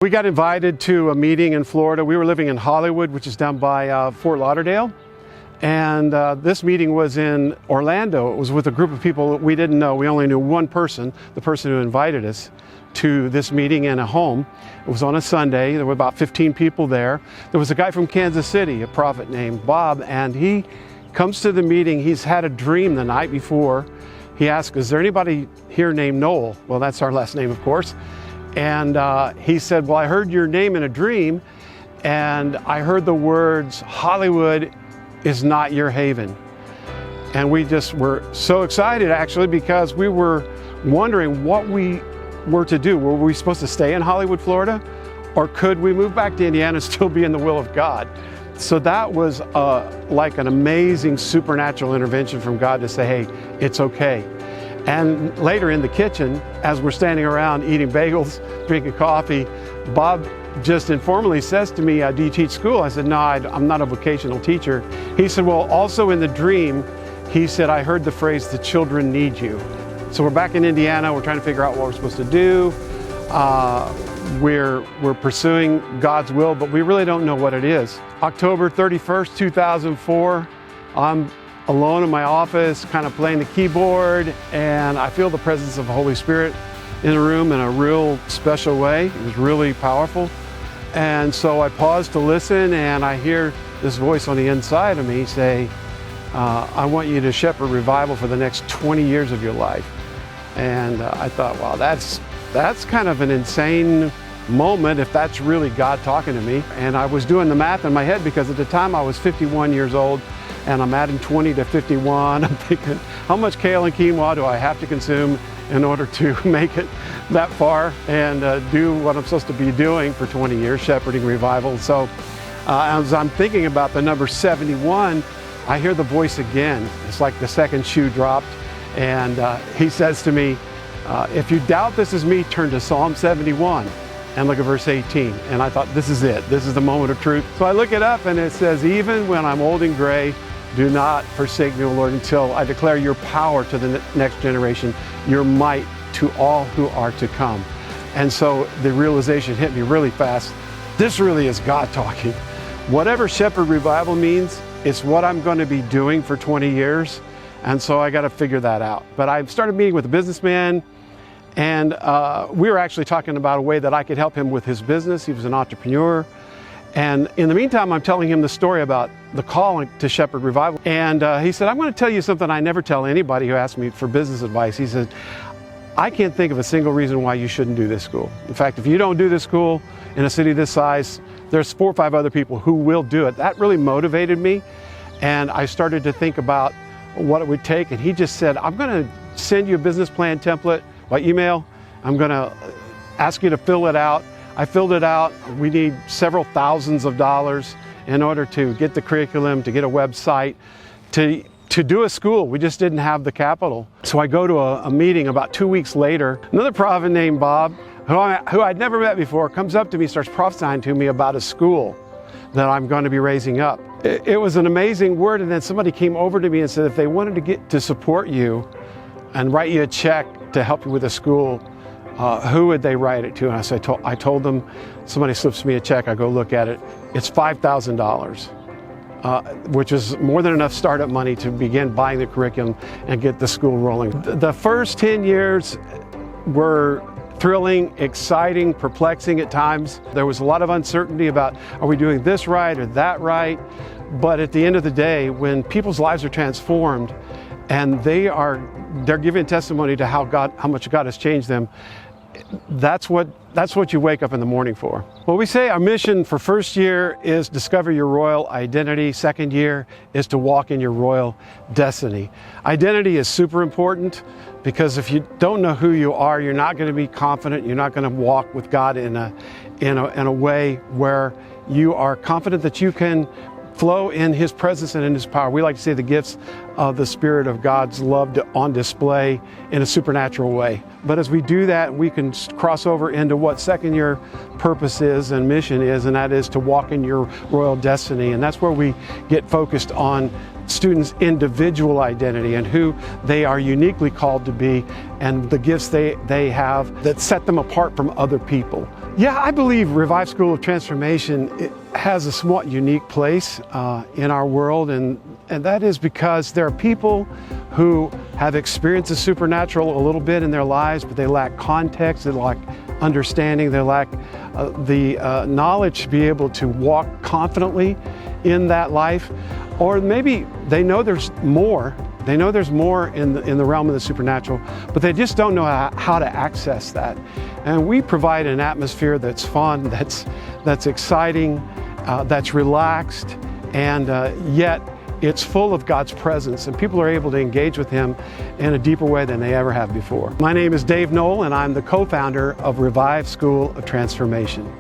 We got invited to a meeting in Florida. We were living in Hollywood, which is down by Fort Lauderdale. And this meeting was in Orlando. It was with a group of people we didn't know. We only knew one person, the person who invited us to this meeting in a home. It was on a Sunday. There were about 15 people there. There was a guy from Kansas City, a prophet named Bob, and he comes to the meeting. He's had a dream the night before. He asked, is there anybody here named Noel? Well, that's our last name, of course. And he said, well, I heard your name in a dream, and I heard the words, Hollywood is not your haven. And we just were so excited, actually, because we were wondering what we were to do. Were we supposed to stay in Hollywood, Florida? Or could we move back to Indiana and still be in the will of God? So that was like an amazing supernatural intervention from God to say, hey, it's okay. And later in the kitchen, as we're standing around eating bagels, drinking coffee, Bob just informally says to me, do you teach school? I said, no, I'm not a vocational teacher. He said, well, also in the dream, he said, I heard the phrase, the children need you. So we're back in Indiana. We're trying to figure out what we're supposed to do. We're pursuing God's will, but we really don't know what it is. October 31st, 2004, I'm alone in my office, kind of playing the keyboard, and I feel the presence of the Holy Spirit in the room in a real special way. It was really powerful. And so I paused to listen, and I hear this voice on the inside of me say, I want you to shepherd revival for the next 20 years of your life. And I thought, wow, that's kind of an insane moment if that's really God talking to me. And I was doing the math in my head because at the time I was 51 years old, and I'm adding 20 to 51. I'm thinking, how much kale and quinoa do I have to consume in order to make it that far and do what I'm supposed to be doing for 20 years, shepherding revival. So as I'm thinking about the number 71, I hear the voice again. It's like the second shoe dropped, and he says to me, if you doubt this is me, turn to Psalm 71 and look at verse 18. And I thought, this is it. This is the moment of truth. So I look it up, and it says, even when I'm old and gray, do not forsake me, O Lord, until I declare your power to the next generation, your might to all who are to come. And so the realization hit me really fast. This really is God talking. Whatever shepherd revival means, it's what I'm going to be doing for 20 years. And so I got to figure that out. But I started meeting with a businessman, and we were actually talking about a way that I could help him with his business. He was an entrepreneur. And in the meantime, I'm telling him the story about the call to shepherd revival. And he said, I'm going to tell you something I never tell anybody who asks me for business advice. He said, I can't think of a single reason why you shouldn't do this school. In fact, if you don't do this school in a city this size, there's 4 or 5 other people who will do it. That really motivated me. And I started to think about what it would take. And he just said, I'm going to send you a business plan template by email. I'm going to ask you to fill it out. I filled it out. We need several thousands of dollars in order to get the curriculum, to get a website, to do a school. We just didn't have the capital. So I go to a meeting about 2 weeks later. Another prophet named Bob, who I'd never met before, comes up to me, starts prophesying to me about a school that I'm going to be raising up. It was an amazing word, and then somebody came over to me and said, if they wanted to get to support you and write you a check to help you with a school, who would they write it to? And I told them, somebody slips me a check, I go look at it. It's $5,000, which is more than enough startup money to begin buying the curriculum and get the school rolling. The first 10 years were thrilling, exciting, perplexing at times. There was a lot of uncertainty about, are we doing this right or that right? But at the end of the day, when people's lives are transformed and they're giving testimony to how much God has changed them, that's what you wake up in the morning for. Well, we say our mission for first year is discover your royal identity. Second year is to walk in your royal destiny. Identity is super important because if you don't know who you are, you're not going to be confident. You're not going to walk with God in a way where you are confident that you can flow in His presence and in His power. We like to say the gifts of the Spirit of God's love on display in a supernatural way. But as we do that, we can cross over into what second year purpose is and mission is, and that is to walk in your royal destiny. And that's where we get focused on students' individual identity and who they are uniquely called to be, and the gifts they have that set them apart from other people. Yeah, I believe Revive School of Transformation has a somewhat unique place in our world, and that is because there are people who have experienced the supernatural a little bit in their lives, but they lack context, they lack understanding, they lack the knowledge to be able to walk confidently in that life. Or maybe they know there's more. They know there's more in the realm of the supernatural, but they just don't know how to access that. And we provide an atmosphere that's fun, that's exciting, that's relaxed, and yet it's full of God's presence, and people are able to engage with Him in a deeper way than they ever have before. My name is Dave Noel, and I'm the co-founder of Revive School of Transformation.